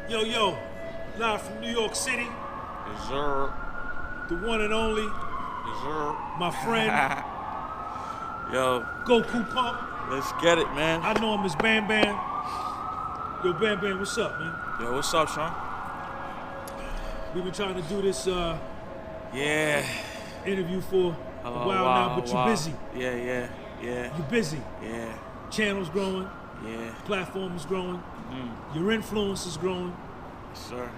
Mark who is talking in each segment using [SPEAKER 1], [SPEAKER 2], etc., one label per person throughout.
[SPEAKER 1] Yo, yo, live from New York City,
[SPEAKER 2] Yes, sir.
[SPEAKER 1] the one and only,
[SPEAKER 2] Yes, sir.
[SPEAKER 1] my friend,
[SPEAKER 2] Yo,
[SPEAKER 1] Goku Pump.
[SPEAKER 2] let's get it, man.
[SPEAKER 1] I know him as Bam Bam. Yo, Bam Bam, what's up, man?
[SPEAKER 2] Yo, what's up, Sean?
[SPEAKER 1] We've been trying to do this
[SPEAKER 2] Yeah.
[SPEAKER 1] interview for a while now, but you're busy.
[SPEAKER 2] Yeah.
[SPEAKER 1] You're busy.
[SPEAKER 2] Yeah.
[SPEAKER 1] Channel's growing,
[SPEAKER 2] Yeah.
[SPEAKER 1] platform is growing,
[SPEAKER 2] Mm-hmm.
[SPEAKER 1] your influence is growing.
[SPEAKER 2] Yes, sir.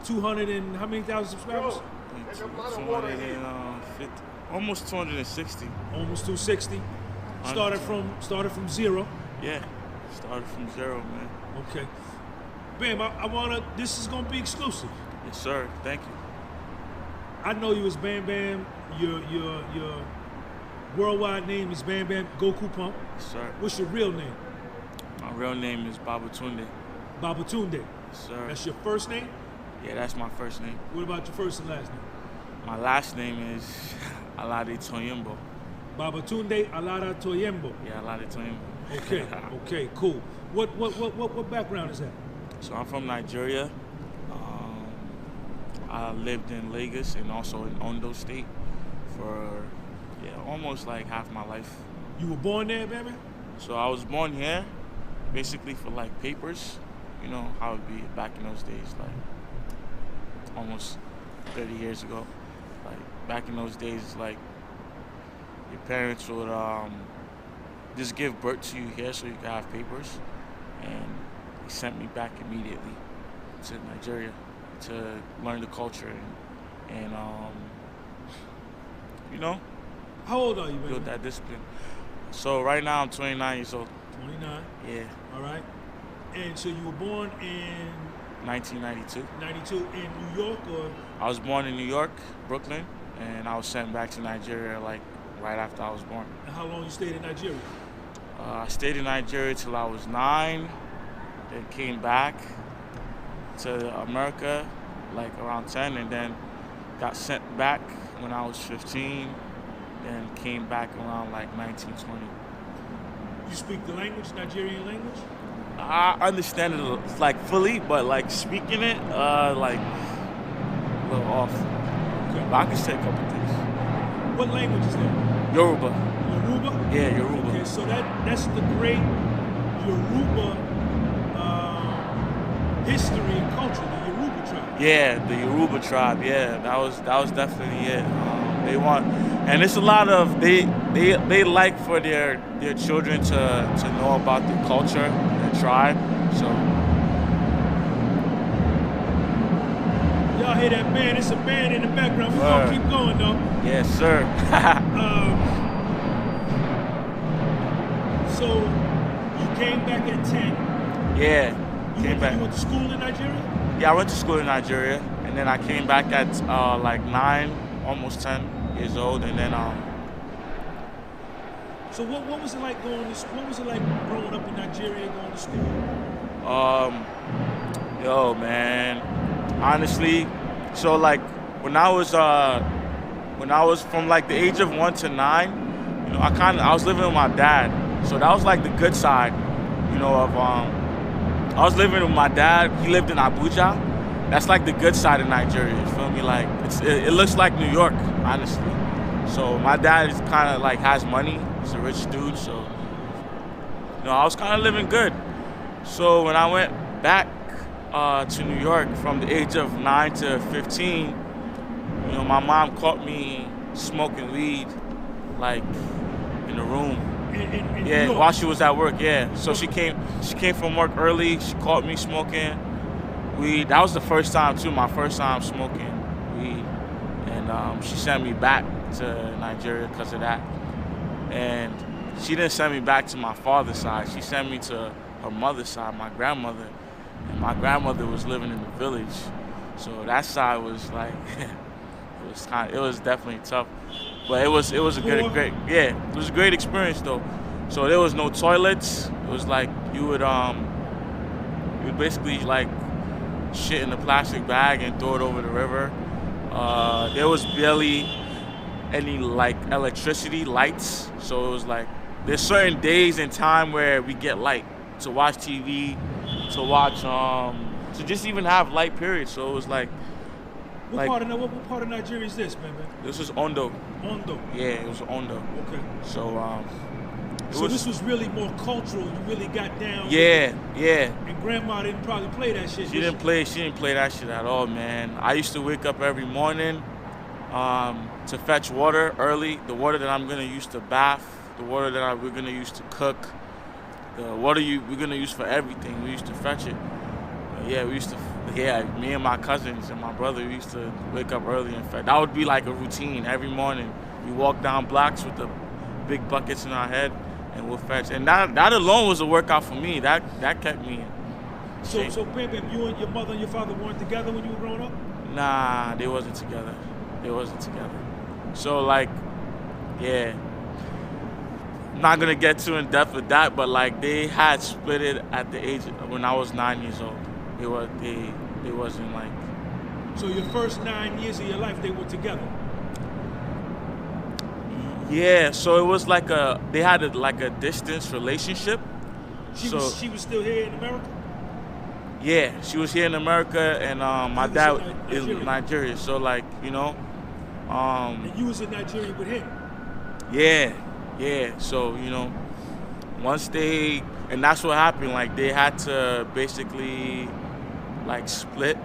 [SPEAKER 1] 200 and how many thousand subscribers?
[SPEAKER 2] 250, almost 260.
[SPEAKER 1] Almost 260. Started from zero.
[SPEAKER 2] Yeah. Started from zero, man.
[SPEAKER 1] Okay. Bam, I wanna. This is gonna be exclusive.
[SPEAKER 2] Yes, sir. Thank you.
[SPEAKER 1] I know you as Bam Bam. Your worldwide name is Bam Bam Goku Pump.
[SPEAKER 2] Yes, sir.
[SPEAKER 1] What's your real name?
[SPEAKER 2] My real name is Babatunde.
[SPEAKER 1] Babatunde.
[SPEAKER 2] Yes, sir.
[SPEAKER 1] That's your first name?
[SPEAKER 2] Yeah, that's my first name.
[SPEAKER 1] What about your first and last name?
[SPEAKER 2] My last name is Alade Toyimbo.
[SPEAKER 1] Babatunde Alara Toyembo.
[SPEAKER 2] Yeah, Alade Toyimbo.
[SPEAKER 1] Okay, okay, cool. What background is that?
[SPEAKER 2] So I'm from Nigeria. I lived in Lagos and also in Ondo State for almost like half my life.
[SPEAKER 1] You were born there, baby?
[SPEAKER 2] So I was born here, basically for like papers. You know how it'd be back in those days, like almost 30 years ago. Like back in those days, like your parents would just give birth to you here so you could have papers, and they sent me back immediately to Nigeria to learn the culture and you know,
[SPEAKER 1] How old are you, baby?
[SPEAKER 2] build that discipline. So right now I'm 29 years old.
[SPEAKER 1] 29.
[SPEAKER 2] Yeah,
[SPEAKER 1] All right. And so you were born in
[SPEAKER 2] 1992.
[SPEAKER 1] 92 in New York, or
[SPEAKER 2] I was born in New York, Brooklyn, and I was sent back to Nigeria like right after I was born.
[SPEAKER 1] how long you stayed in Nigeria?
[SPEAKER 2] I stayed in Nigeria till I was 9, then came back to America like around 10, and then got sent back when I was 15, then came back around like 19, 20.
[SPEAKER 1] You speak the language, Nigerian language?
[SPEAKER 2] I understand it like fully, but like speaking it, like a little off.
[SPEAKER 1] Okay.
[SPEAKER 2] But I can say a couple things.
[SPEAKER 1] What language is that?
[SPEAKER 2] Yoruba.
[SPEAKER 1] Yoruba?
[SPEAKER 2] Yeah, Yoruba.
[SPEAKER 1] Okay, so that's the great Yoruba history and culture, the Yoruba tribe.
[SPEAKER 2] Yeah, the Yoruba tribe. Yeah, that was definitely it. They want, and it's a lot of they like for their children to know about the culture, the tribe. So
[SPEAKER 1] Y'all hear that band? It's a band in the background. We're
[SPEAKER 2] Word.
[SPEAKER 1] gonna keep going though.
[SPEAKER 2] yes, sir.
[SPEAKER 1] So you came back at 10.
[SPEAKER 2] Yeah,
[SPEAKER 1] You
[SPEAKER 2] came back.
[SPEAKER 1] You went to school in Nigeria?
[SPEAKER 2] Yeah, I went to school in Nigeria, and then I came back at like 9, almost 10 years old, and then
[SPEAKER 1] So what was it like what was it like growing up in Nigeria, going to school?
[SPEAKER 2] Yo, man. Honestly, so like when I was from like the age of 1 to 9, you know, I was living with my dad, so that was like the good side, you know, of I was living with my dad. He lived in Abuja. That's like the good side of Nigeria. You feel me? Like it looks like New York, honestly. So my dad is kind of like has money. He's a rich dude, so you know I was kind of living good. So when I went back to New York from the age of 9 to 15, you know, my mom caught me smoking weed, like in the room.
[SPEAKER 1] In New
[SPEAKER 2] Yeah,
[SPEAKER 1] York?
[SPEAKER 2] while she was at work. Yeah, so she came from work early. She caught me smoking weed. That was the first time too. My first time smoking weed, and she sent me back to Nigeria because of that. And she didn't send me back to my father's side. She sent me to her mother's side, my grandmother. And my grandmother was living in the village, so that side was like, it was definitely tough, but it was a great it was a great experience though. So there was no toilets. It was like you would basically like shit in a plastic bag and throw it over the river. There was barely any like electricity, lights, so it was like there's certain days and time where we get light to watch TV, to watch to just even have light periods. So it was like,
[SPEAKER 1] What part of Nigeria is this, man?
[SPEAKER 2] this was Ondo.
[SPEAKER 1] Ondo.
[SPEAKER 2] Yeah, it was Ondo.
[SPEAKER 1] Okay.
[SPEAKER 2] So
[SPEAKER 1] this was really more cultural. You really got down.
[SPEAKER 2] Yeah.
[SPEAKER 1] And grandma didn't probably play that shit.
[SPEAKER 2] She didn't play that shit at all, man. I used to wake up every morning to fetch water early. The water that I'm gonna use to bath, the water that we're gonna use to cook, the water we're gonna use for everything. We used to fetch it. Yeah, me and my cousins and my brother, we used to wake up early and fetch. That would be like a routine every morning. We walk down blocks with the big buckets in our head, and we'll fetch. And that alone was a workout for me. That kept me in shape.
[SPEAKER 1] So Bam Bam, you and your mother and your father weren't together when you were growing up?
[SPEAKER 2] Nah, they wasn't together. So like, yeah. I'm not gonna get too in depth with that, but like they had split it at the age when I was 9 years old. They wasn't like.
[SPEAKER 1] So your first 9 years of your life, they were together.
[SPEAKER 2] Yeah, so it was like they had a distance relationship.
[SPEAKER 1] She was still here in America?
[SPEAKER 2] Yeah, she was here in America, and my dad is in Nigeria. So like, you know.
[SPEAKER 1] And you was in Nigeria with him?
[SPEAKER 2] Yeah. So, you know, and that's what happened. Like they had to basically like split.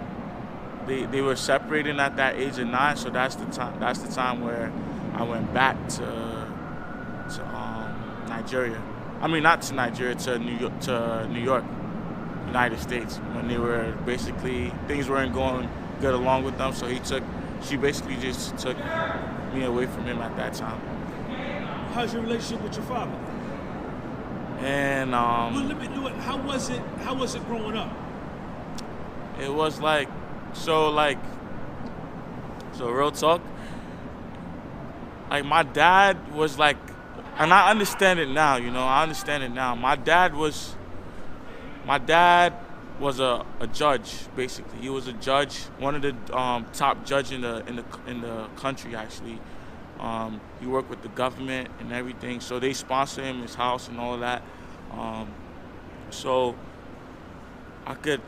[SPEAKER 2] They were separating at that age of 9, so that's the time where I went back to Nigeria. I mean, not to Nigeria, to New York, United States, when they were basically, things weren't going good along with them. So she basically just took me away from him at that time.
[SPEAKER 1] How's your relationship with your father?
[SPEAKER 2] And
[SPEAKER 1] well, how was it growing up?
[SPEAKER 2] It was like, so real talk. Like my dad was like, and I understand it now, you know. I understand it now. My dad was a judge, basically. He was a judge, one of the top judge in the country, actually. He worked with the government and everything, so they sponsor him, his house and all of that. So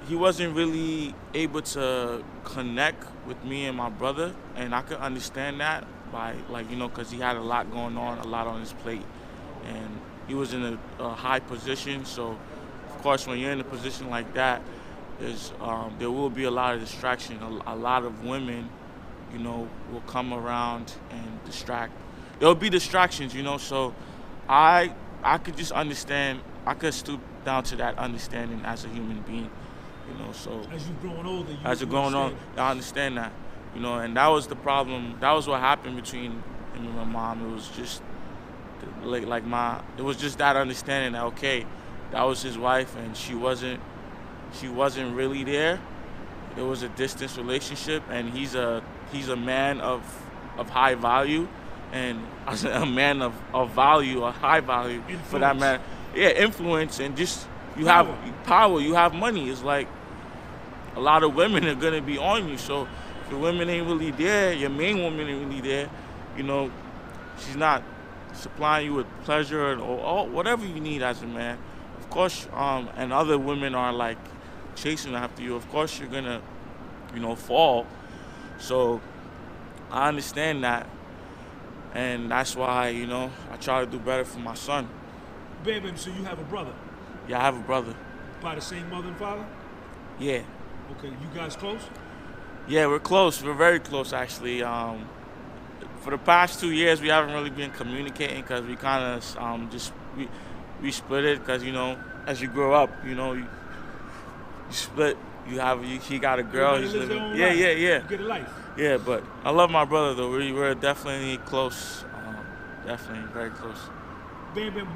[SPEAKER 2] he wasn't really able to connect with me and my brother, and I could understand that by, like, you know, because he had a lot going on, a lot on his plate, and he was in a high position. So of course, when you're in a position like that, there will be a lot of distraction. A lot of women, you know, will come around and distract. There will be distractions, you know. So I could just understand. I could stoop down to that understanding as a human being, you know. So
[SPEAKER 1] as you're growing older,
[SPEAKER 2] I understand that, you know. And that was the problem. That was what happened between him and my mom. It was just it was just that understanding that, okay, that was his wife, and she wasn't really there. It was a distance relationship, and he's a man of high value, and a man of value, a high value influence. For that matter. Yeah, influence, and just you have power, you have money. It's like a lot of women are gonna be on you. So if your women ain't really there, your main woman ain't really there, you know, she's not supplying you with pleasure or whatever you need as a man. Of course, and other women are like chasing after you. Of course, you're gonna, you know, fall. So I understand that, and that's why, you know, I try to do better for my son.
[SPEAKER 1] Bam Bam, so you have a brother?
[SPEAKER 2] Yeah, I have a brother.
[SPEAKER 1] By the same mother and father?
[SPEAKER 2] Yeah.
[SPEAKER 1] Okay, you guys close?
[SPEAKER 2] Yeah, we're close. We're very close, actually. For the past 2 years, we haven't really been communicating because we kind of we split it because, you know, as you grow up, you know, you split. He got a girl. He's living. Yeah.
[SPEAKER 1] You get a life.
[SPEAKER 2] Yeah, but I love my brother though. We're definitely close. Definitely very close.
[SPEAKER 1] Bam Bam,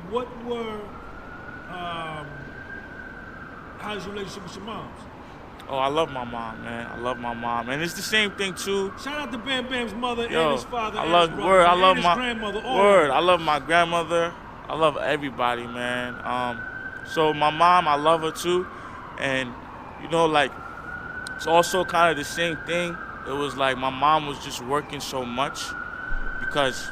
[SPEAKER 1] how's your relationship with your moms?
[SPEAKER 2] Oh, I love my mom, man. I love my mom, and it's the same thing too.
[SPEAKER 1] Shout out to Bam Bam's mother and his father.
[SPEAKER 2] I
[SPEAKER 1] love
[SPEAKER 2] my
[SPEAKER 1] grandmother.
[SPEAKER 2] I love my grandmother. I love everybody, man. So my mom, I love her too, and you know, like, it's also kind of the same thing. It was like my mom was just working so much because,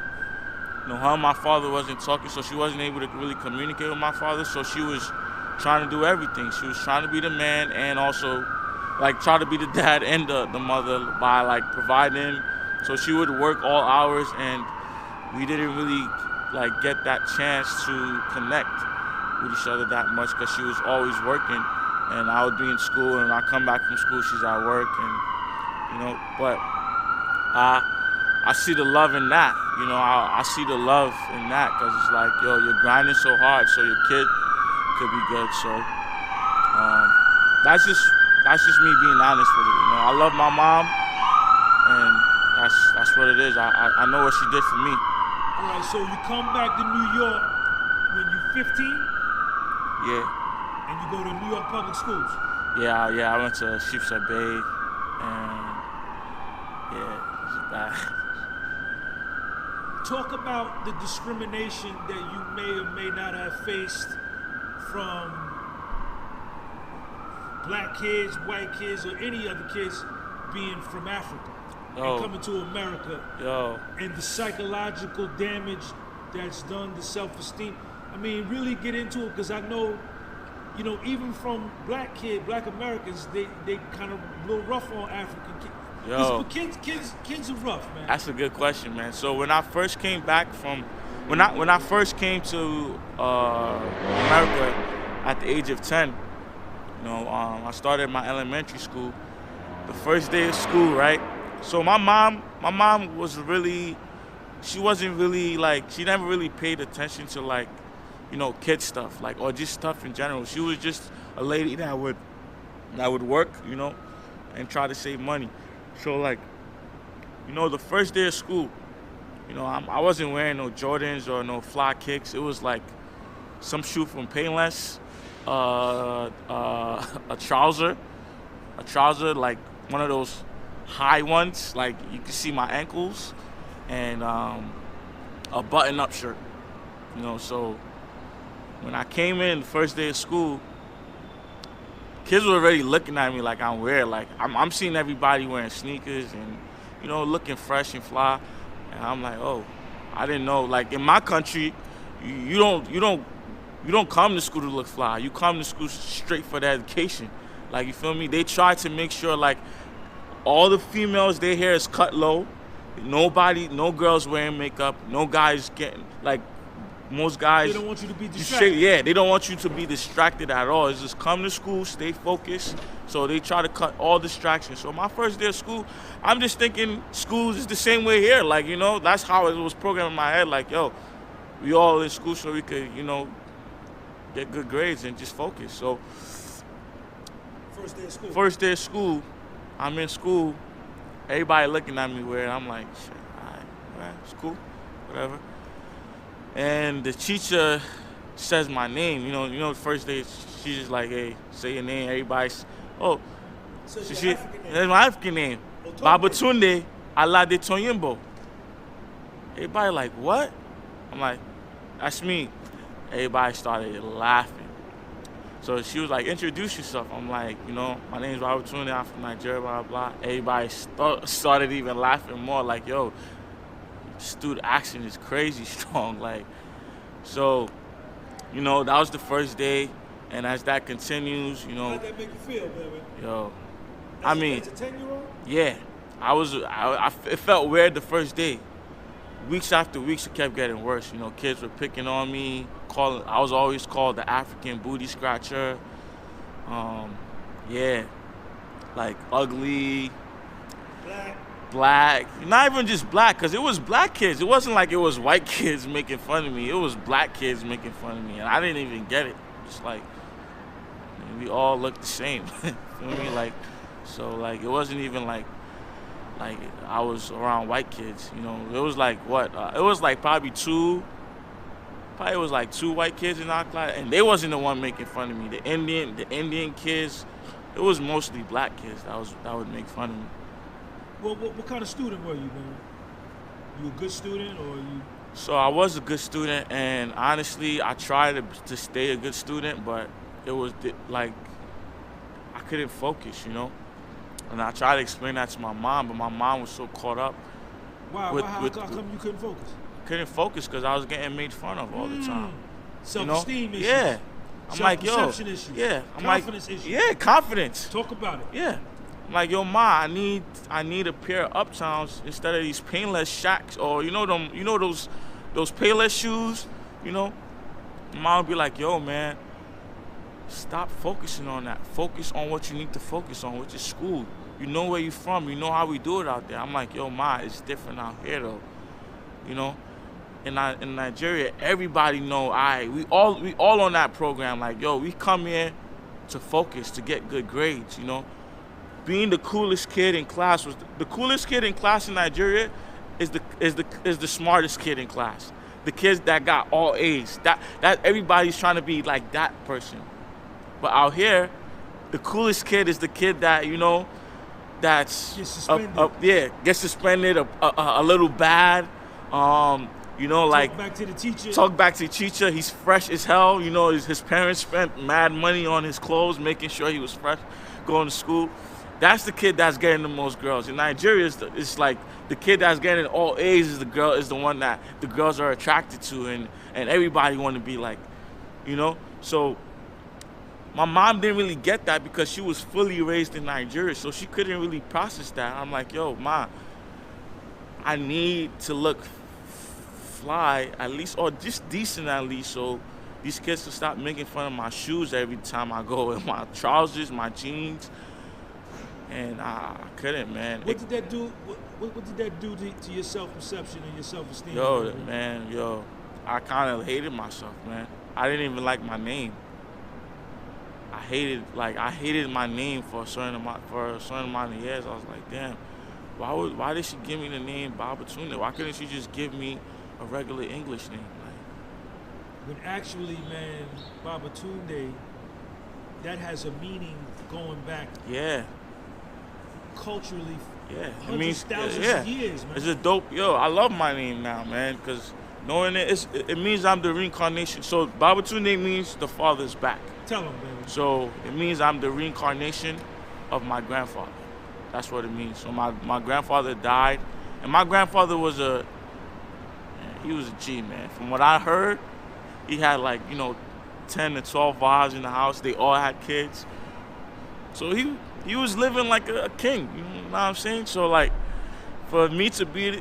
[SPEAKER 2] you know, her and my father wasn't talking, so she wasn't able to really communicate with my father. So she was trying to do everything. She was trying to be the man and also like try to be the dad and the mother by like providing. So she would work all hours, and we didn't really like get that chance to connect with each other that much because she was always working, and I would be in school, and I come back from school, she's at work, and but I see the love in that. I see the love in that because it's like, yo, you're grinding so hard so your kid could be good. So that's just me being honest with it. I love my mom, and that's what it is. I know what she did for me.
[SPEAKER 1] All right, so you come back to New York when you're 15?
[SPEAKER 2] Yeah.
[SPEAKER 1] And you go to New York public schools?
[SPEAKER 2] Yeah, I went to Sheepshead Bay, and yeah, it's bad.
[SPEAKER 1] Talk about the discrimination that you may or may not have faced from black kids, white kids, or any other kids being from Africa and coming to America. And the psychological damage that's done to self-esteem. I mean, really get into it, because I know, even from black Americans, they kind of a little rough on African kids. Kids are rough, man.
[SPEAKER 2] That's a good question, man. So when I first came back from, when I first came to America at the age of 10, I started my elementary school. The first day of school, right? So my mom was really, she wasn't really like, she never really paid attention to like, kid stuff, like, or just stuff in general. She was just a lady that would work, and try to save money. So like, the first day of school, I wasn't wearing no Jordans or no fly kicks. It was like some shoe from Payless, a trouser, like one of those high ones, like you can see my ankles, and a button-up shirt. So when I came in the first day of school, kids were already looking at me like I'm weird. Like I'm seeing everybody wearing sneakers and looking fresh and fly, and I'm like, oh, I didn't know. Like in my country, you don't come to school to look fly. You come to school straight for the education. Like, you feel me? They try to make sure like all the females, their hair is cut low. No girls wearing makeup. No guys getting like. Most guys,
[SPEAKER 1] they don't want you to be distracted.
[SPEAKER 2] They don't want you to be distracted at all. It's just come to school, stay focused. So they try to cut all distractions. So my first day of school, I'm just thinking school is the same way here. Like, that's how it was programmed in my head. Like, yo, we all in school so we could, get good grades and just focus. So first day of school, I'm in school. Everybody looking at me weird. I'm like, shit, all right, it's cool, whatever. And the teacher says my name. The first day, she's just like, hey, say your name. Everybody's, oh.
[SPEAKER 1] So
[SPEAKER 2] that's
[SPEAKER 1] my
[SPEAKER 2] African name. Babatunde Alade Toyimbo. Everybody like, what? I'm like, that's me. Everybody started laughing. So she was like, introduce yourself. I'm like, my name's Babatunde. I'm from Nigeria, blah, blah. Everybody started even laughing more. Like, yo, student action is crazy strong. Like, so, that was the first day, and as that continues,
[SPEAKER 1] How'd that make you feel, baby?
[SPEAKER 2] Yo,
[SPEAKER 1] as a 10-year-old?
[SPEAKER 2] Yeah, it felt weird the first day. Weeks after weeks, it kept getting worse. Kids were picking on me, I was always called the African booty scratcher. Yeah, like ugly. Black, not even just black, because it was black kids. It wasn't like it was white kids making fun of me. It was black kids making fun of me, and I didn't even get it. Just like, we all looked the same. Feel me? Like, so like it wasn't even like I was around white kids. It was like what? It was like probably two white kids in our class, and they wasn't the one making fun of me. The Indian kids, it was mostly black kids that would make fun of me.
[SPEAKER 1] Well, what kind of student were you, man? You a good student, or you?
[SPEAKER 2] So I was a good student, and honestly, I tried to stay a good student, but it was like I couldn't focus, And I tried to explain that to my mom, but my mom was so caught up.
[SPEAKER 1] Why? How come you couldn't focus?
[SPEAKER 2] Couldn't focus because I was getting made fun of all the time.
[SPEAKER 1] Self-esteem issues.
[SPEAKER 2] Yeah. I'm like, yo,
[SPEAKER 1] issue.
[SPEAKER 2] yeah. I'm
[SPEAKER 1] confidence
[SPEAKER 2] like,
[SPEAKER 1] issue.
[SPEAKER 2] yeah, confidence.
[SPEAKER 1] Talk about it.
[SPEAKER 2] Yeah. I'm like, yo, ma, I need a pair of Uptowns instead of these Payless Shacks, or those Payless shoes, you know. Mom would be like, yo, man, stop focusing on that. Focus on what you need to focus on, which is school. You know where you're from. You know how we do it out there. I'm like, yo, ma, it's different out here, though. You know? In Nigeria, everybody know, we all on that program. Like, yo, we come here to focus, to get good grades, you know? Being the coolest kid in class the coolest kid in class in Nigeria is the smartest kid in class. The kids that got all A's. That everybody's trying to be like that person. But out here, the coolest kid is the kid that, you know, that's
[SPEAKER 1] gets suspended.
[SPEAKER 2] Gets suspended, a little bad. You know, like
[SPEAKER 1] talk back to the
[SPEAKER 2] teacher. He's fresh as hell. You know, his parents spent mad money on his clothes, making sure he was fresh going to school. That's the kid that's getting the most girls. In Nigeria, it's like the kid that's getting all A's is the one that the girls are attracted to, and everybody want to be like, you know. So my mom didn't really get that because she was fully raised in Nigeria, so she couldn't really process that. I'm like, yo, ma, I need to look fly at least, or just decent at least, so these kids can stop making fun of my shoes every time I go, in my trousers, my jeans. And I couldn't, man.
[SPEAKER 1] What did that do? What did that do to your self-perception and your self-esteem?
[SPEAKER 2] Yo, I kind of hated myself, man. I didn't even like my name. I hated my name for a certain amount of years. I was like, damn, why did she give me the name Babatunde? Why couldn't she just give me a regular English name?
[SPEAKER 1] When actually, man, Babatunde, that has a meaning going back.
[SPEAKER 2] Yeah.
[SPEAKER 1] Culturally,
[SPEAKER 2] it means
[SPEAKER 1] thousands of years, man.
[SPEAKER 2] It's a dope. Yo, I love my name now, man, because knowing it means I'm the reincarnation. So Babatunde means the father's back.
[SPEAKER 1] Tell him, man.
[SPEAKER 2] So it means I'm the reincarnation of my grandfather. That's what it means. So my grandfather died, and my grandfather was he was a G, man. From what I heard, he had like 10 to 12 wives in the house. They all had kids. So he was living like a king, you know what I'm saying? So like, for me to be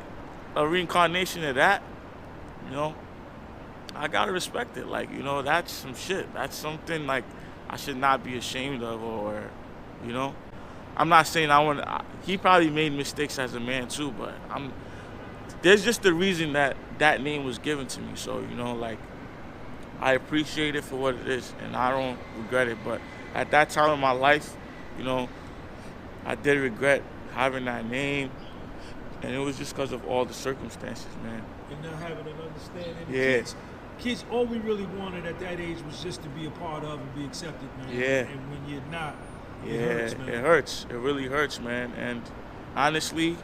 [SPEAKER 2] a reincarnation of that, you know, I gotta respect it. Like, you know, that's some shit. That's something like I should not be ashamed of, or, you know. I'm not saying he probably made mistakes as a man too, but there's just the reason that name was given to me. So, you know, like, I appreciate it for what it is, and I don't regret it. But at that time in my life, you know, I did regret having that name, and it was just because of all the circumstances, man.
[SPEAKER 1] And not having an understanding.
[SPEAKER 2] Yeah.
[SPEAKER 1] Kids, all we really wanted at that age was just to be a part of and be accepted, man.
[SPEAKER 2] Yeah.
[SPEAKER 1] And when you're not,
[SPEAKER 2] it
[SPEAKER 1] hurts, man.
[SPEAKER 2] It hurts. It really hurts, man. And honestly,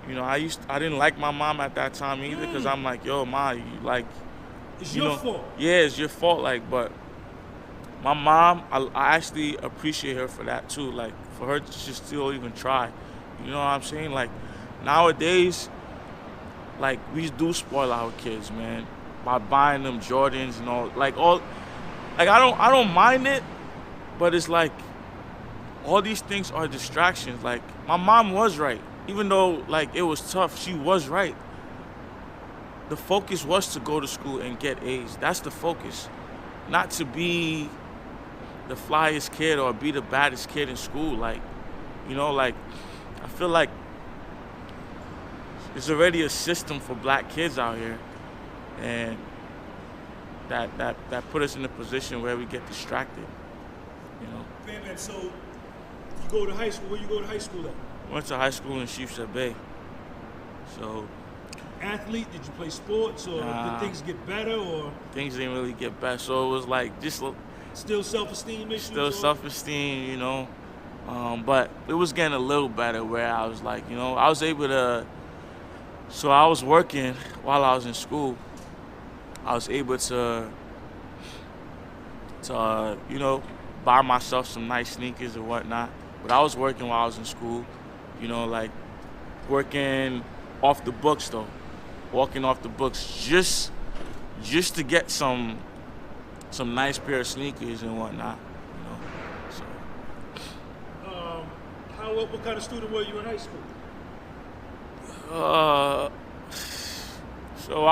[SPEAKER 2] you know, I didn't like my mom at that time either, because I'm like, yo, ma,
[SPEAKER 1] it's your fault.
[SPEAKER 2] Yeah, it's your fault. Like, but my mom, I actually appreciate her for that too. Like, for her to just still even try. You know what I'm saying? Like, nowadays, like, we do spoil our kids, man, by buying them Jordans and all. Like, I don't mind it, but it's like, all these things are distractions. Like, my mom was right. Even though, like, it was tough, she was right. The focus was to go to school and get A's. That's the focus. Not to be the flyest kid or be the baddest kid in school. Like, you know, like, I feel like there's already a system for black kids out here, and that put us in a position where we get distracted, you know.
[SPEAKER 1] Man, so you go to high school. Where you go to high school at?
[SPEAKER 2] Went to high school in Sheepshead Bay. So.
[SPEAKER 1] Athlete? Did you play sports, or did things get better, or?
[SPEAKER 2] Things didn't really get better, so it was like just.
[SPEAKER 1] Still self-esteem issues?
[SPEAKER 2] Still self-esteem, you know. But it was getting a little better where I was like, you know, I was able to. So I was working while I was in school. I was able to you know, buy myself some nice sneakers and whatnot. But I was working while I was in school, you know, like working off the books though, walking off the books just to get some some nice pair of sneakers and whatnot, So.
[SPEAKER 1] What kind of student were you in high school?
[SPEAKER 2] So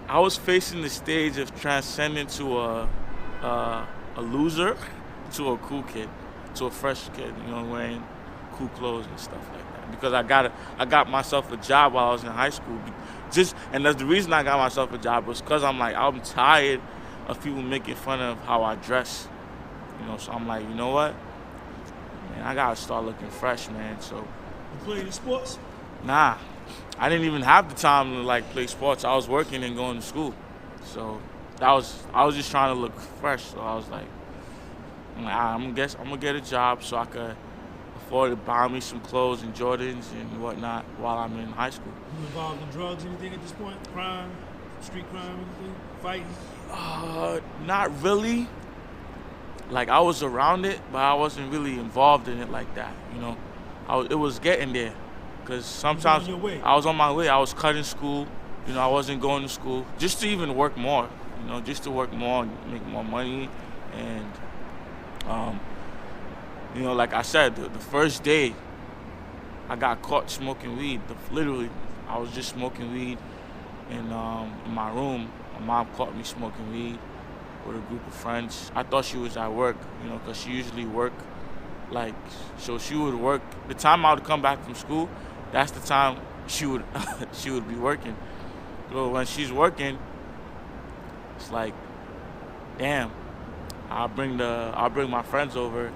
[SPEAKER 2] I was facing the stage of transcending to a loser to a cool kid, to a fresh kid, wearing cool clothes and stuff like that. Because I got myself a job while I was in high school. And that's the reason I got myself a job was because I'm tired of people making fun of how I dress. So I'm like, you know what? Man, I gotta start looking fresh, man. So.
[SPEAKER 1] You play any sports?
[SPEAKER 2] Nah, I didn't even have the time to play sports. I was working and going to school, so I was just trying to look fresh. So I was like, I'm gonna get a job so I could afford to buy me some clothes and Jordans and whatnot while I'm in high school.
[SPEAKER 1] You involved in drugs, anything at this point? Crime, street crime, anything? Fighting?
[SPEAKER 2] Not really. I was around it, but I wasn't really involved in it like that. It was getting there, because sometimes I was on my way. I was cutting school. I wasn't going to school just to even work more. Just to work more, make more money, and like I said, the first day I got caught smoking weed. Literally, I was just smoking weed in my room. My mom caught me smoking weed with a group of friends. I thought she was at work, because she usually work. So she would work. The time I would come back from school, that's the time she would she would be working. So when she's working, it's like, damn, I'll bring my friends over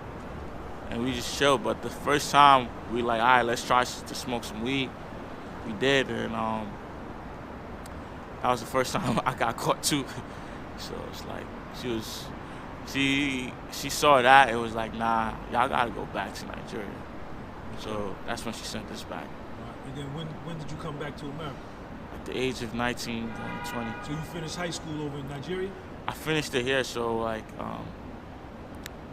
[SPEAKER 2] and we just chill. But the first time we all right, let's try to smoke some weed. We did, and that was the first time I got caught too. So it's like she saw that. It was like, nah, y'all gotta go back to Nigeria. So that's when she sent us back.
[SPEAKER 1] And then when did you come back to America?
[SPEAKER 2] At the age of 19, 20.
[SPEAKER 1] So you finished high school over in Nigeria?
[SPEAKER 2] I finished it here. So I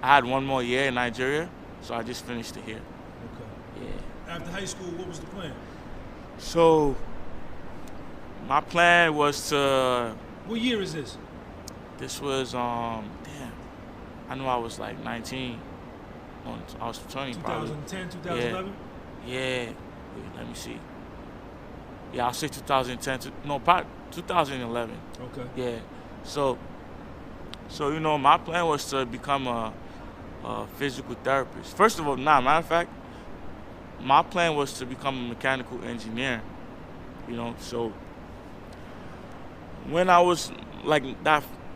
[SPEAKER 2] had one more year in Nigeria, so I just finished it here.
[SPEAKER 1] Okay. Yeah. After high school, what was the plan?
[SPEAKER 2] So my plan was to.
[SPEAKER 1] What year is this?
[SPEAKER 2] This was I know I was 19. I was 20 probably.
[SPEAKER 1] 2010, 2011?
[SPEAKER 2] Yeah. Wait, let me see. Yeah, I'll say 2010. Probably 2011.
[SPEAKER 1] Okay.
[SPEAKER 2] Yeah. So my plan was to become a physical therapist. First of all, matter of fact, my plan was to become a mechanical engineer. So when I was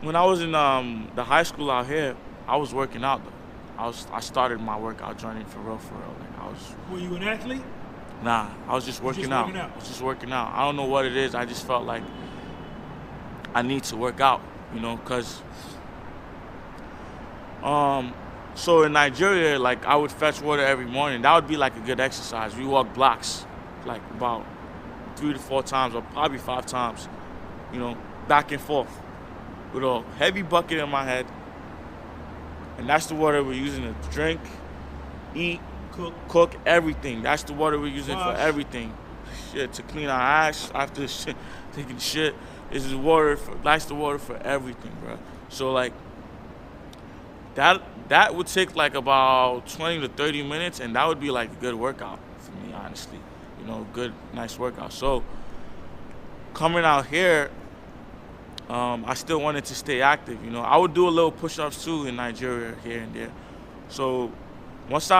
[SPEAKER 2] when I was in the high school out here, I was working out though. I started my workout journey for real.
[SPEAKER 1] Were you an athlete?
[SPEAKER 2] Nah, I was just working out. I was just working out. I don't know what it is. I just felt like I need to work out, because so in Nigeria, I would fetch water every morning. That would be a good exercise. We walk blocks about 3 to 4 times, or probably 5 times, back and forth with a heavy bucket in my head. And that's the water we're using to drink, eat, cook everything. That's the water we're using for everything. Shit, to clean our ass after taking shit. That's the water for everything, bro. So that would take about 20 to 30 minutes, and that would be a good workout for me, honestly. Good, nice workout. So coming out here, I still wanted to stay active. I would do a little push-ups too in Nigeria here and there. So once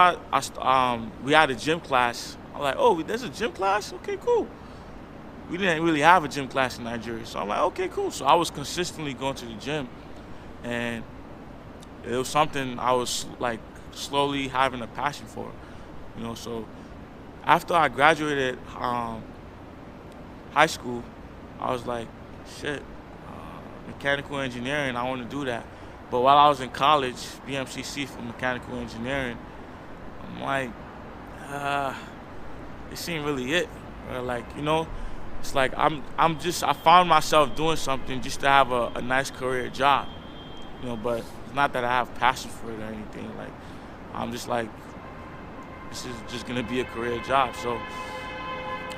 [SPEAKER 2] we had a gym class, I'm like, oh, there's a gym class? Okay, cool. We didn't really have a gym class in Nigeria. So I'm like, okay, cool. So I was consistently going to the gym, and it was something I was slowly having a passion for, So after I graduated high school, I was like, shit, mechanical engineering, I want to do that. But while I was in college, BMCC for mechanical engineering, I'm like, this ain't really it. It's I found myself doing something just to have a nice career job, but it's not that I have passion for it or anything. I'm just this is just gonna be a career job. So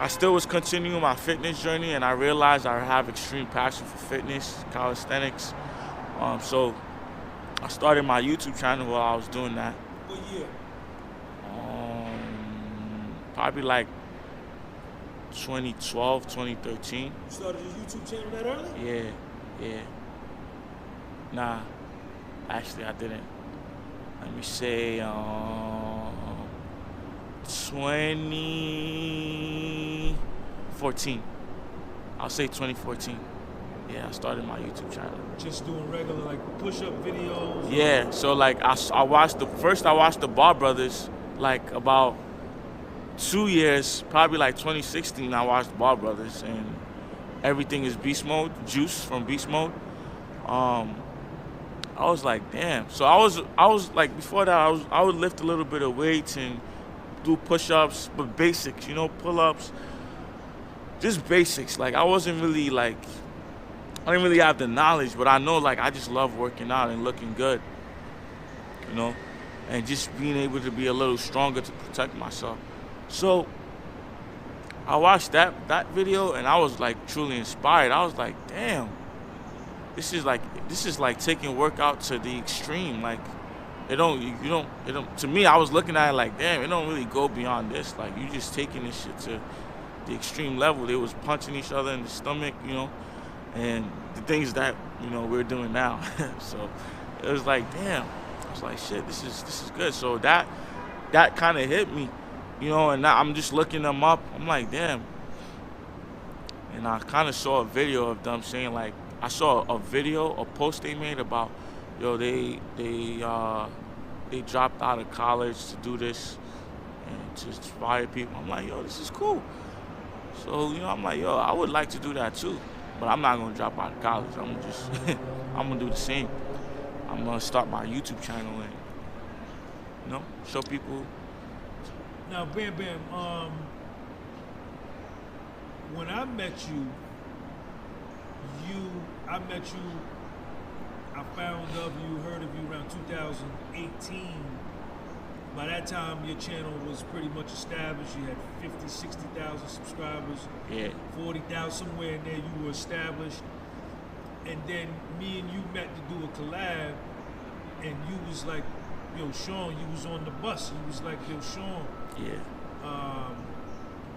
[SPEAKER 2] I still was continuing my fitness journey, and I realized I have extreme passion for fitness, calisthenics. So I started my YouTube channel while I was doing that.
[SPEAKER 1] What year?
[SPEAKER 2] Probably like 2012, 2013.
[SPEAKER 1] You started your YouTube channel that early?
[SPEAKER 2] Yeah. Nah, actually I didn't. Let me say 2014. I'll say 2014. Yeah, I started my YouTube channel.
[SPEAKER 1] Just doing regular like push-up videos?
[SPEAKER 2] Yeah, so like I watched the Bar Brothers like about 2 years, probably like 2016. I watched Bar Brothers, and everything is beast mode. Juice from beast mode. I was like, damn. So I was like, before that I would lift a little bit of weights and do push-ups, but basics, pull-ups, just basics. Like I wasn't really like, I didn't really have the knowledge, but I know like I just love working out and looking good, and just being able to be a little stronger to protect myself. So I watched that video, and I was like truly inspired. I was like, damn, this is like taking workout to the extreme. Like it don't to me, I was looking at it like, damn, it don't really go beyond this. Like you just taking this shit to the extreme level. They was punching each other in the stomach, and the things that we're doing now. So it was like, damn. I was like, shit, this is good. So that kind of hit me, and now I'm just looking them up. I'm like, damn. And I kind of saw a video of them saying, like, I saw a post they made about, they dropped out of college to do this and to inspire people. I'm like, this is cool. So, I'm like, I would like to do that too. But I'm not gonna drop out of college. I'm gonna do the same. I'm gonna start my YouTube channel and, show people.
[SPEAKER 1] Now, Bam Bam, when I met you, I found of you, heard of you around 2018. By that time, your channel was pretty much established. You had 50, 60,000 subscribers.
[SPEAKER 2] Yeah.
[SPEAKER 1] 40,000, somewhere in there you were established. And then me and you met to do a collab, and you was like, Sean, you was on the bus. You was like, Sean.
[SPEAKER 2] Yeah.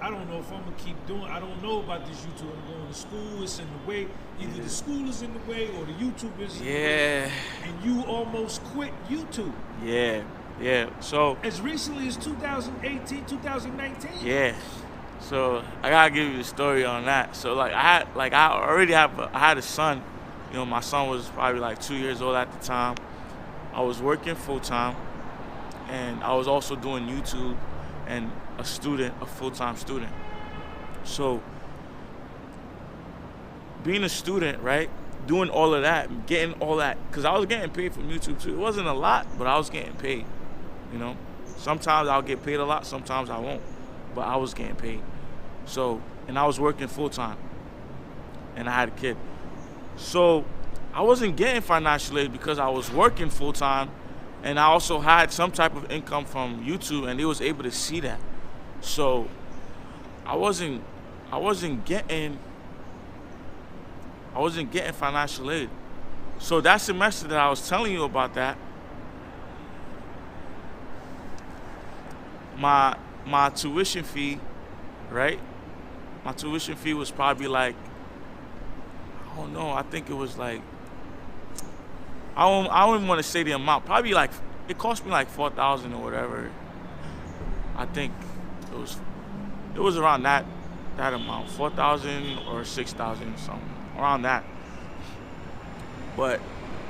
[SPEAKER 1] I don't know if I'm gonna keep doing. I don't know about this YouTube. I'm going to school. It's in the way. Either the school is in the way or the YouTube is in the way. And you almost quit YouTube.
[SPEAKER 2] Yeah. So
[SPEAKER 1] as recently as 2018, 2019.
[SPEAKER 2] Yeah. So I gotta give you the story on that. So I had a son. My son was probably like 2 years old at the time. I was working full time, and I was also doing YouTube and a full-time student. So being a student, right, doing all of that, getting all that, because I was getting paid from YouTube too. It wasn't a lot, but I was getting paid. Sometimes I'll get paid a lot, sometimes I won't, but I was getting paid. So, and I was working full-time, and I had a kid. So I wasn't getting financial aid because I was working full-time, and I also had some type of income from YouTube, and they was able to see that. So I wasn't getting financial aid. So that semester that I was telling you about that, my tuition fee, right? My tuition fee was probably like, I don't know, I think it was like, I don't even want to say the amount. Probably like, it cost me like $4,000 or whatever. I think it was around that amount, 4,000 or 6,000 something, around that. But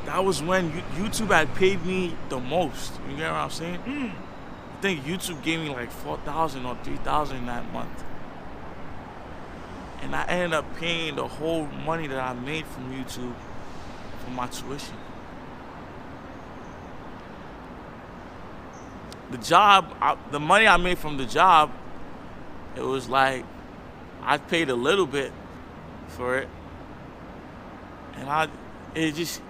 [SPEAKER 2] that was when YouTube had paid me the most. You get what I'm saying? I think YouTube gave me like 4,000 or 3,000 that month. And I ended up paying the whole money that I made from YouTube for my tuition. The job, the money I made from the job, it was like, I paid a little bit for it. And it just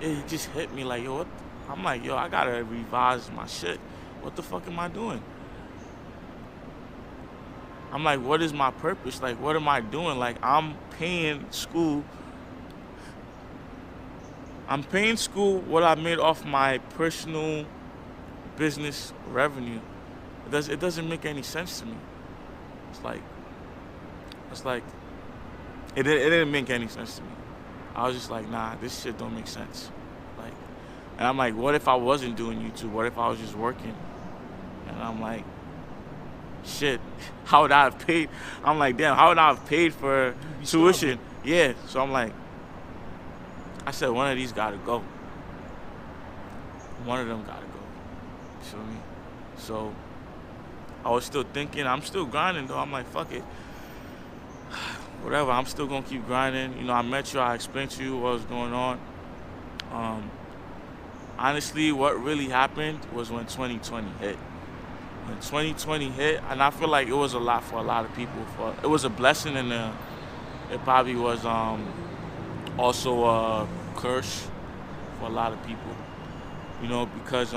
[SPEAKER 2] hit me like, yo, I'm like, yo, I gotta revise my shit. What the fuck am I doing? I'm like, what is my purpose? Like, what am I doing? Like, I'm paying school what I made off my personal business revenue. It doesn't make any sense to me. It's like it didn't make any sense to me. I was just like, nah, this shit don't make sense. Like, and I'm like, what if I wasn't doing YouTube? What if I was just working? And I'm like, shit, how would I have paid? I'm like, damn, how would I have paid for tuition? Yeah, so I'm like, I said, one of these gotta go. One of them gotta go. You feel me? So I was still thinking, I'm still grinding though. I'm like, fuck it. Whatever, I'm still gonna keep grinding. You know, I met you, I explained to you what was going on. Honestly, what really happened was when 2020 hit. When 2020 hit, and I feel like it was a lot for a lot of people. It was a blessing, and it probably was also a curse for a lot of people. You know, because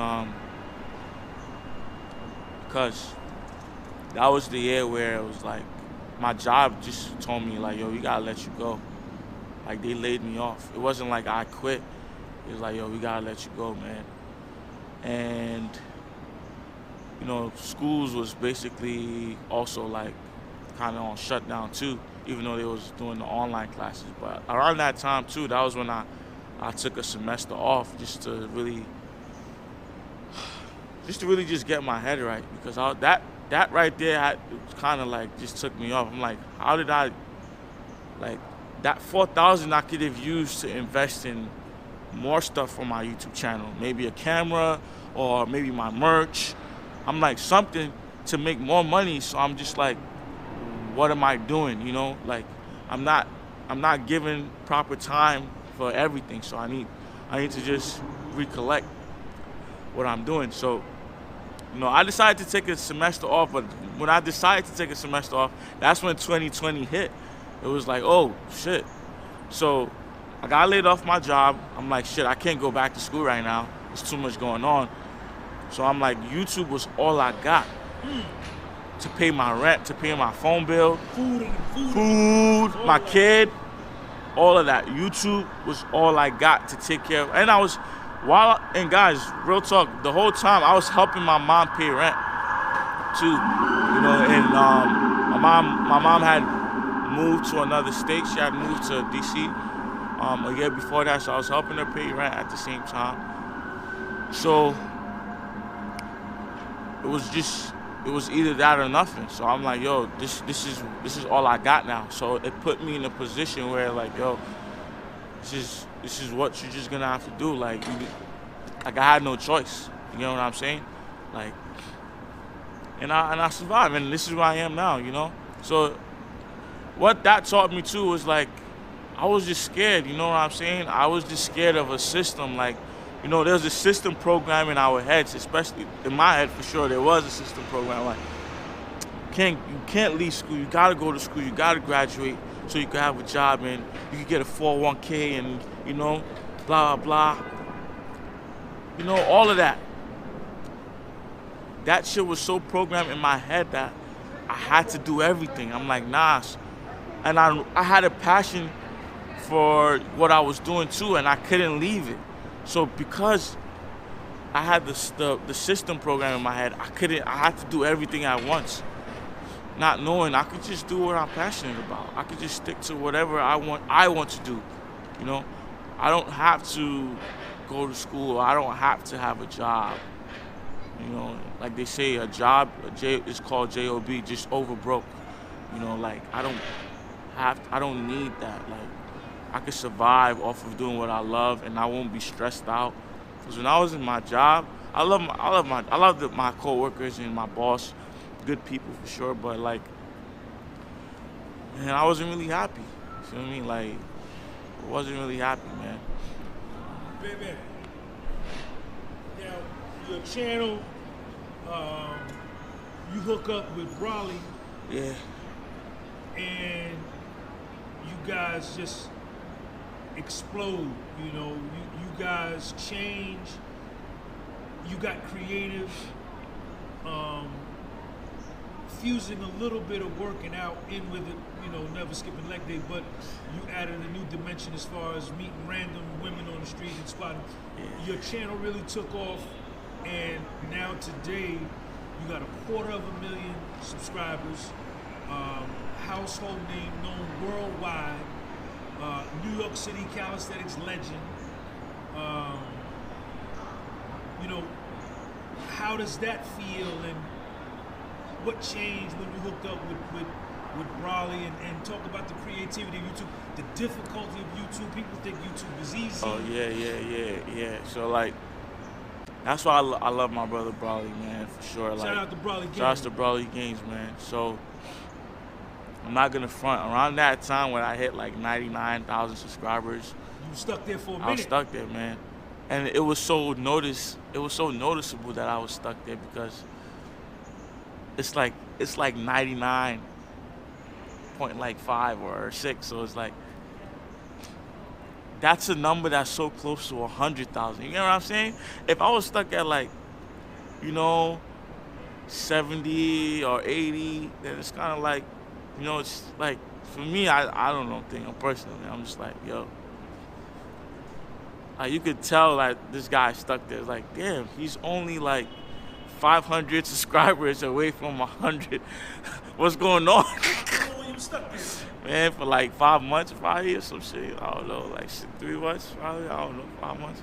[SPEAKER 2] that was the year where it was like, my job just told me, like, yo, we gotta let you go. Like, they laid me off. It wasn't like I quit. It was like, yo, we gotta let you go, man. And, you know, schools was basically also, like, kind of on shutdown, too, even though they was doing the online classes. But around that time, too, that was when I took a semester off just to really just get my head right. Because that right there kind of like just took me off. I'm like, how did I, like, that $4,000 I could have used to invest in more stuff for my YouTube channel, maybe a camera or maybe my merch. I'm like, something to make more money. So I'm just like, what am I doing? You know, like, I'm not giving proper time for everything. So I need to just recollect what I'm doing. So, you know, I decided to take a semester off, but when I decided to take a semester off, that's when 2020 hit. It was like, oh, shit. So I got laid off my job. I'm like, shit, I can't go back to school right now. There's too much going on. So I'm like, YouTube was all I got to pay my rent, to pay my phone bill, food, my kid, all of that. YouTube was all I got to take care of. And and guys, real talk, the whole time I was helping my mom pay rent too, you know. And my mom had moved to another state. She had moved to DC a year before that, so I was helping her pay rent at the same time. So it was either that or nothing. So I'm like, yo, this is all I got now. So it put me in a position where, like, yo, this is what you're just gonna have to do. Like I had no choice. You know what I'm saying? Like, and I survived, and this is where I am now. You know. So what that taught me too was, like, I was just scared. You know what I'm saying? I was just scared of a system. Like, you know, there's a system program in our heads, especially in my head for sure. There was a system program. Like, you can't leave school. You gotta go to school. You gotta graduate so you can have a job and you can get a 401k and, you know, blah, blah, blah. You know, all of that. That shit was so programmed in my head that I had to do everything. I'm like, nah. And I had a passion for what I was doing too, and I couldn't leave it. So because I had the system program in my head, I had to do everything at once. Not knowing I could just do what I'm passionate about. I could just stick to whatever I want to do. You know, I don't have to go to school. I don't have to have a job. You know, like they say, a job is called JOB, just over broke. You know, like I don't need that. Like, I could survive off of doing what I love, and I won't be stressed out. Because when I was in my job, I love my coworkers and my boss, good people for sure. But, like, man, I wasn't really happy. You feel me? Like, I wasn't really happy, man.
[SPEAKER 1] Baby, now your channel, you hook up with Raleigh.
[SPEAKER 2] Yeah.
[SPEAKER 1] And you guys just explode. You know, you guys change. You got creative infusing a little bit of working out in with it, you know, never skipping leg day, but you added a new dimension as far as meeting random women on the street and spotting. Yeah. Your channel really took off, and now today you got 250,000 subscribers, household name known worldwide, New York City calisthenics legend. You know, how does that feel, and what changed when you hooked up with Brawley, and talk about the creativity of YouTube, the difficulty of YouTube? People think YouTube is easy.
[SPEAKER 2] Oh, yeah. So, like, that's why I love my brother Brawley, man, for sure.
[SPEAKER 1] Shout out to Brawley Games.
[SPEAKER 2] Shout out to Brawley Games, man. So, I'm not gonna front. Around that time when I hit like 99,000 subscribers,
[SPEAKER 1] you were stuck there for a minute.
[SPEAKER 2] I was stuck there, man. And it was so noticeable that I was stuck there, because it's like 99.5 or 6, so it's like that's a number that's so close to 100,000. You know what I'm saying? If I was stuck at like, you know, 70 or 80, then it's kind of like, you know, it's like, for me, I don't know, personally, I'm just like, yo. Like, you could tell that this guy stuck there. It's like, damn, he's only like 500 subscribers away from 100. What's going on?
[SPEAKER 1] How long you stuck there?
[SPEAKER 2] Man, for like 5 months, probably, or some shit. I don't know, like 3 months, probably. I don't know, 5 months.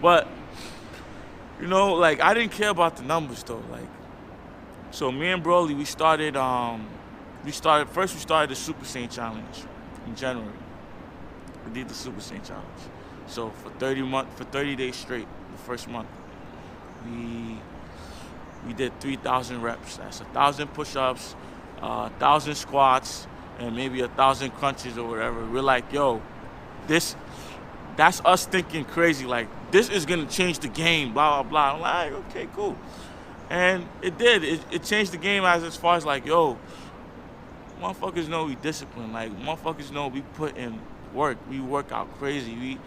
[SPEAKER 2] But, you know, like, I didn't care about the numbers though. Like, so me and Broly, we started the Super Saiyan Challenge in January. We did the Super Saiyan Challenge. So for 30 days straight, the first month, we did 3,000 reps. That's 1,000 push-ups, 1,000 squats, and maybe 1,000 crunches or whatever. We're like, yo, that's us thinking crazy. Like, this is gonna change the game. Blah blah blah. I'm like, okay, cool. And it did. It changed the game as far as like, yo, motherfuckers know we disciplined. Like, motherfuckers know we put in work. We work out crazy.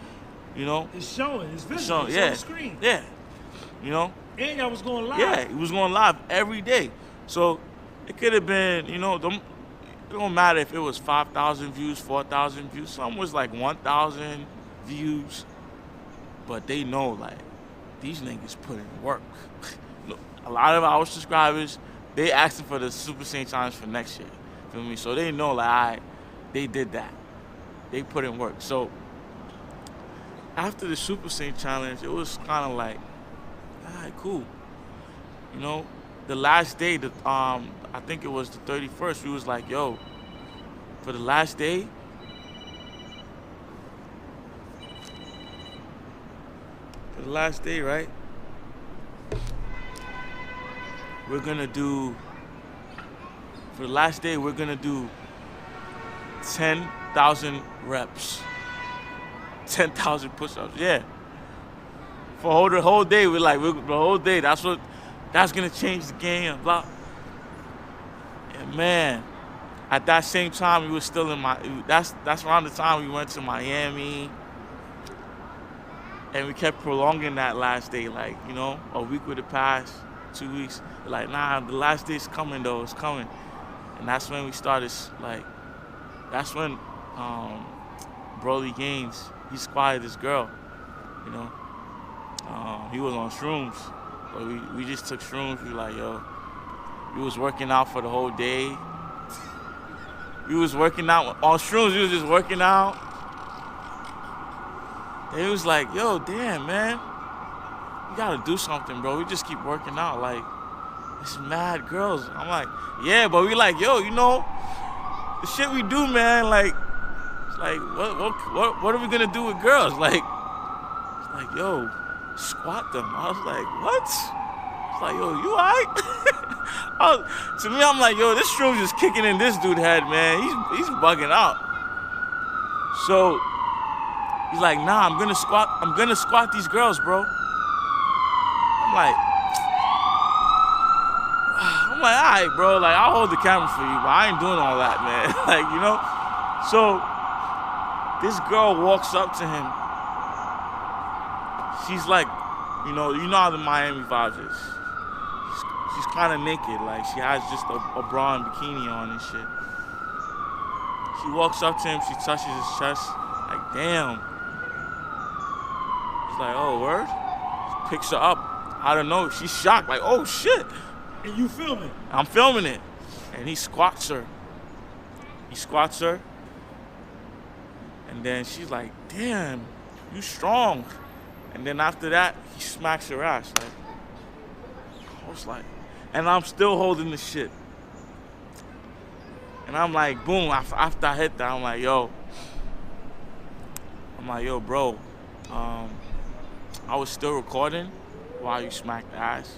[SPEAKER 2] You know?
[SPEAKER 1] It's showing. It's visible. It's on the screen.
[SPEAKER 2] Yeah. You know?
[SPEAKER 1] And I was going live.
[SPEAKER 2] Yeah, it was going live every day. So it could have been, you know, it don't matter if it was 5,000 views, 4,000 views. Some was like 1,000 views. But they know, like, these niggas put in work. A lot of our subscribers, they asking for the Super Saiyan Challenge for next year. Feel me? So they know, like, they did that. They put in work. So after the Super Saiyan Challenge, it was kind of like, all right, cool. You know, the last day, I think it was the 31st, we was like, yo, for the last day, right? We're gonna do 10,000 reps. 10,000 push-ups, yeah. For the whole day, the whole day, that's gonna change the game, blah. And man, at that same time, we were still that's around the time we went to Miami. And we kept prolonging that last day, like, you know, a week would have passed, 2 weeks. Like, nah, the last day's coming though, it's coming. And that's when we started, like, that's when Broly Gaines, he squatted this girl, you know. He was on shrooms, but we just took shrooms. We were like, yo, we was working out for the whole day. We was working out on shrooms. We was just working out. And he was like, yo, damn, man, you gotta do something, bro. We just keep working out. Like, it's mad girls. I'm like, yeah, but we like, yo, you know, the shit we do, man, like, it's like, what are we gonna do with girls? Like, it's like, yo, squat them. I was like, what? It's like, yo, you all right? To me, I'm like, yo, this shroom just kicking in this dude's head, man. He's bugging out. So he's like, nah, I'm gonna squat these girls, bro. I'm like, all right, bro. Like, I'll hold the camera for you, but I ain't doing all that, man. Like, you know. So this girl walks up to him. She's like, you know how the Miami vibes is. she's kind of naked. Like, she has just a bra and bikini on and shit. She walks up to him, she touches his chest. Like, damn. He's like, oh, word? She picks her up. I don't know. She's shocked. Like, oh, shit.
[SPEAKER 1] And you filming?
[SPEAKER 2] I'm filming it. And he squats her. And then she's like, damn, you strong. And then after that, he smacks her ass. Like, I was like, and I'm still holding the shit. And I'm like, boom, after I hit that, I'm like, yo, bro, I was still recording while you smacked the ass.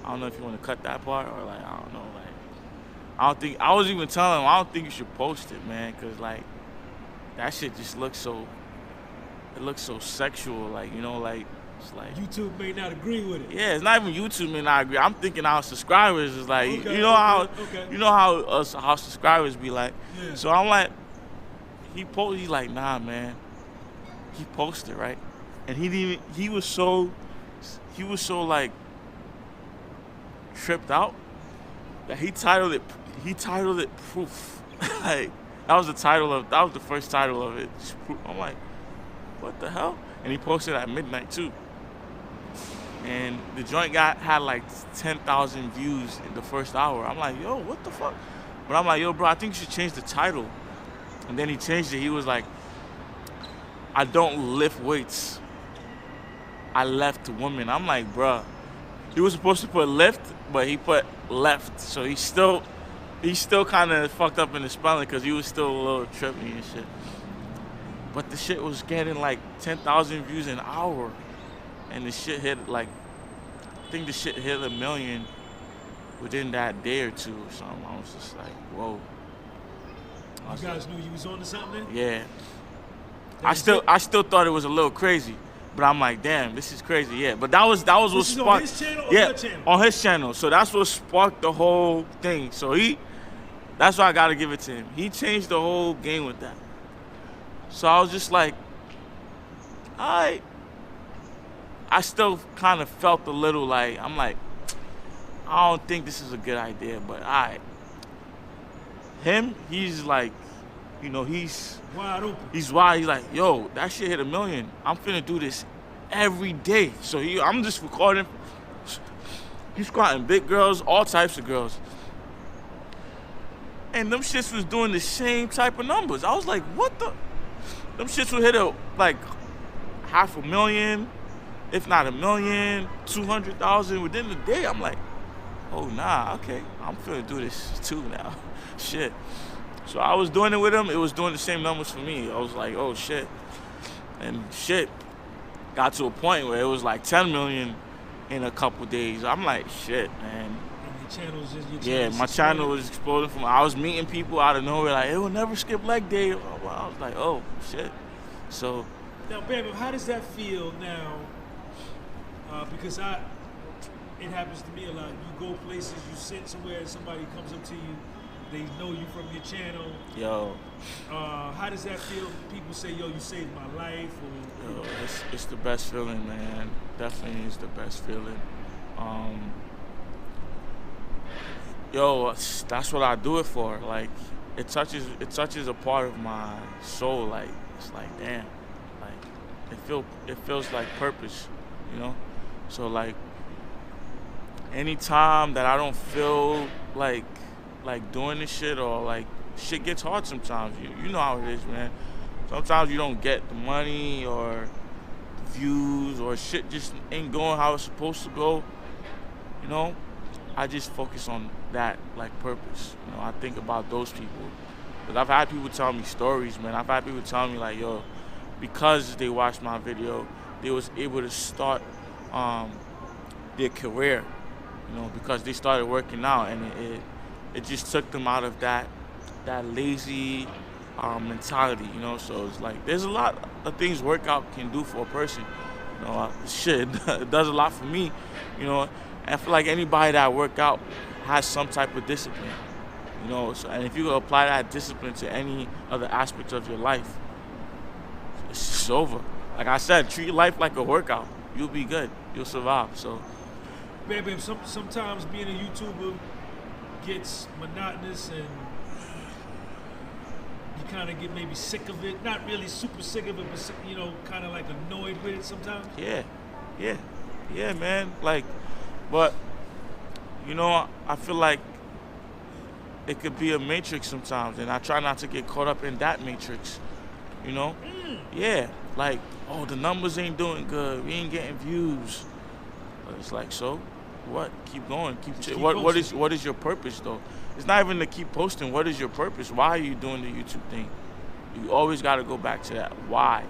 [SPEAKER 2] I don't know if you want to cut that part or like, I don't know, like, I was even telling him, I don't think you should post it, man, because like, that shit just looks so sexual, like, you know, like, it's like.
[SPEAKER 1] YouTube may not agree with it.
[SPEAKER 2] Yeah, it's not even YouTube may not agree. I'm thinking our subscribers is like,
[SPEAKER 1] okay,
[SPEAKER 2] you know how subscribers be like.
[SPEAKER 1] Yeah.
[SPEAKER 2] So I'm like, he's like, nah, man. He posted, right? And he was so like tripped out that he titled it Proof. Like, that was the first title of it. I'm like, what the hell? And he posted at midnight too. And the joint had like 10,000 views in the first hour. I'm like, yo, what the fuck? But I'm like, yo, bro, I think you should change the title. And then he changed it. He was like, I don't lift weights. I left women. I'm like, bruh. He was supposed to put lift, but he put left. So he's still kind of fucked up in the spelling because he was still a little trippy and shit. But the shit was getting like 10,000 views an hour. And the shit hit like, I think the shit hit 1 million within that day or two or something. I was just like, whoa.
[SPEAKER 1] You guys knew you was on to something?
[SPEAKER 2] Yeah. I still thought it was a little crazy. But I'm like, damn, this is crazy, yeah. But that was what sparked.
[SPEAKER 1] On his channel or your channel?
[SPEAKER 2] On his channel. So that's what sparked the whole thing. So that's why I gotta give it to him. He changed the whole game with that. So I was just like, all right. I still kind of felt a little like, I'm like, I don't think this is a good idea, but all right. Him, he's like, you know, he's
[SPEAKER 1] wide open.
[SPEAKER 2] He's wide. He's like, yo, that shit hit 1 million. I'm finna do this every day. So I'm just recording. He's squatting big girls, all types of girls. And them shits was doing the same type of numbers. I was like, what the? Them shits would hit like 500,000, if not 1 million, 200,000 within the day. I'm like, oh nah, okay, I'm finna do this too now. Shit. So I was doing it with him. It was doing the same numbers for me. I was like, oh shit. And shit got to a point where it was like 10 million in a couple days. I'm like, shit, man. Yeah, my channel was exploding from. I was meeting people out of nowhere like, it will never skip leg day. I was like, oh shit. So
[SPEAKER 1] now, Bam, how does that feel now? Because it happens to me a lot. You go places, you sit somewhere, and somebody comes up to you. They know you from your channel.
[SPEAKER 2] Yo.
[SPEAKER 1] How does that feel? People say, yo, you saved my life. Or,
[SPEAKER 2] yo, it's the best feeling, man. Definitely is the best feeling. Yo, that's what I do it for. Like, it touches a part of my soul. Like, it's like, damn. Like, it feels like purpose, you know? So, like, anytime that I don't feel like doing this shit, or like shit gets hard sometimes. You know how it is, man. Sometimes you don't get the money or views, or shit just ain't going how it's supposed to go. You know, I just focus on that, like, purpose. You know, I think about those people. Because I've had people tell me stories, man. I've had people tell me like, yo, because they watched my video, they was able to start their career, you know, because they started working out, and it just took them out of that lazy mentality, you know. So it's like, there's a lot of things workout can do for a person, you know. Shit, it does a lot for me, you know. And I feel like anybody that work out has some type of discipline, you know. So, and if you apply that discipline to any other aspect of your life, it's just over. Like I said, treat life like a workout. You'll be good. You'll survive. So
[SPEAKER 1] Bam Bam, sometimes being a YouTuber gets monotonous and you kind of get maybe sick of it. Not really super sick of it, but you know, kind of like annoyed with it sometimes.
[SPEAKER 2] Yeah, man. Like, but you know, I feel like it could be a matrix sometimes, and I try not to get caught up in that matrix. You know? Yeah. Like, oh, the numbers ain't doing good. We ain't getting views. But it's like, so what? Keep going. Keep what is your purpose though? It's not even to keep posting. What is your purpose? Why are you doing the YouTube thing? You always got to go back to that. Why?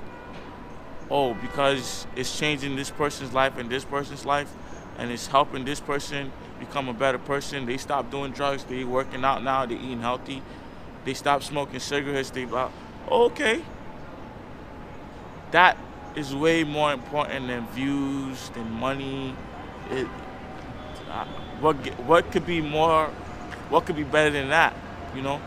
[SPEAKER 2] Oh, because it's changing this person's life and this person's life, and it's helping this person become a better person. They stop doing drugs. They working out now. They eating healthy. They stop smoking cigarettes. Okay. That is way more important than views, than money. What could be more? What could be better than that? You know,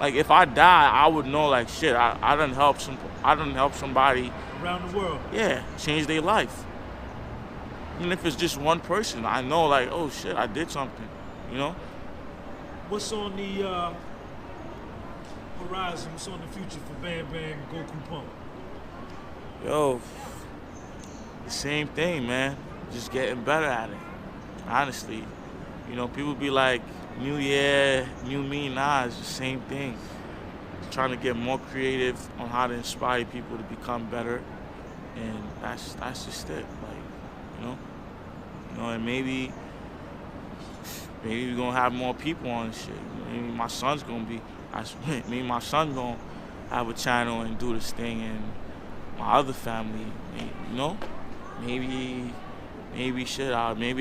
[SPEAKER 2] like if I die, I would know like shit. I done help somebody
[SPEAKER 1] around the world.
[SPEAKER 2] Yeah, change their life. Even if it's just one person, I know like, oh shit, I did something. You know.
[SPEAKER 1] What's on the horizon? What's on the future for Bam Bam Goku Pump?
[SPEAKER 2] Yo, the same thing, man. Just getting better at it. Honestly, you know, people be like, new year, new me. Nah, it's the same thing. Just trying to get more creative on how to inspire people to become better, and that's just it. Like, you know, and maybe we're gonna have more people on this shit. Maybe my son's gonna be. Maybe my son's gonna have a channel and do this thing, and my other family, you know, maybe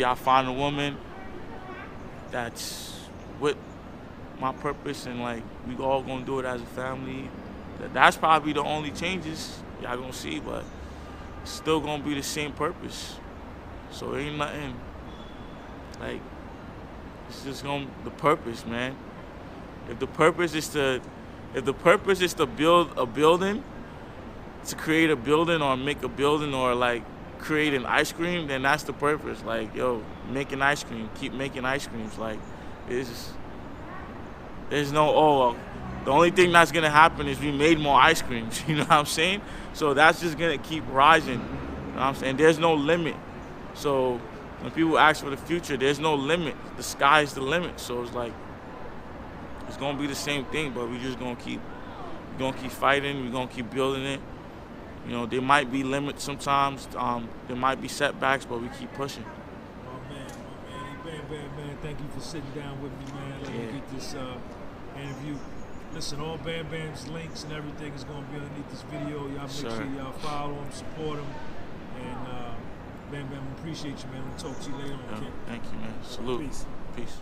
[SPEAKER 2] I'll find a woman that's with my purpose, and like we all gonna do it as a family. That's probably the only changes y'all gonna see, but it's still gonna be the same purpose. So ain't nothing like, it's just the purpose, man. If the purpose is to build a building, to create a building or make a building or like create an ice cream, then that's the purpose. Like, yo, making ice cream, keep making ice creams. Like, there's no, the only thing that's gonna happen is we made more ice creams, you know what I'm saying? So that's just gonna keep rising, you know what I'm saying? There's no limit. So when people ask for the future, there's no limit. The sky's the limit. So it's like, it's gonna be the same thing, but we just gonna keep fighting, we're gonna keep building it. You know, there might be limits sometimes, there might be setbacks, but we keep pushing.
[SPEAKER 1] Oh man, hey, man, thank you for sitting down with me, man. Let me get this interview. Listen, all Bam Bam's links and everything is going to be underneath this video. Y'all make sure y'all follow him, support him, and Bam Bam, appreciate you, man. We'll talk to you later on, okay?
[SPEAKER 2] Thank you, man. Salute.
[SPEAKER 1] Peace.
[SPEAKER 2] Peace.